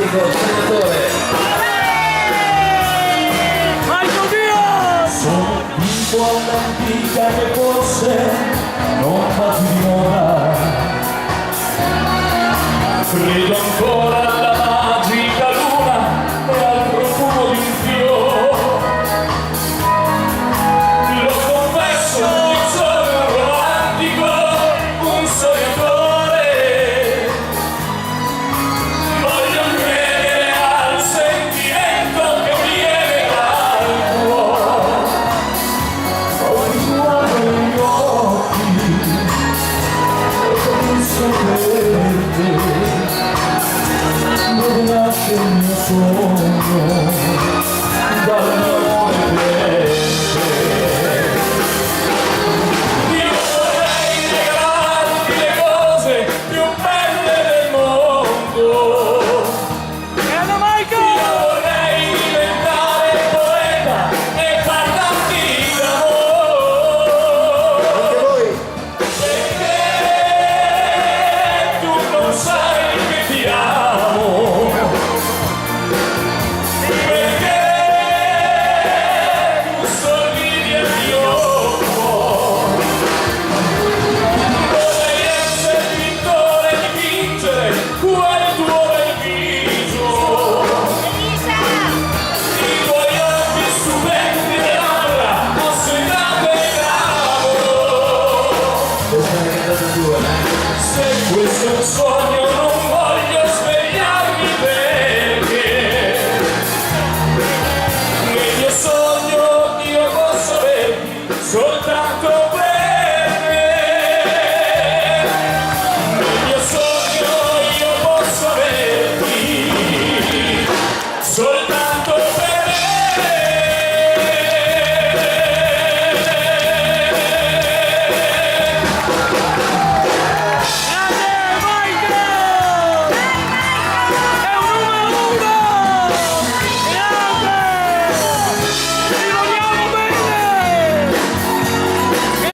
fantastico senatore. Michael Diaz! Sono un po' all'antica che forse non va più di moda. Credo ancora alla magica luna e al profumo di un fiore. Lo confesso, io sono un romantico, un sognatore. Voglio credere al sentimento che viene dal cuore. Poi guardo gli occhi e penso per te. Dove nasce il mio sogno, dall'amore per te. Io vorrei regalarti le cose più belle del mondo. Grande Michael! Io vorrei diventare poeta e parlarti d'amore. Anche voi. Perché tu non sai che ti amo.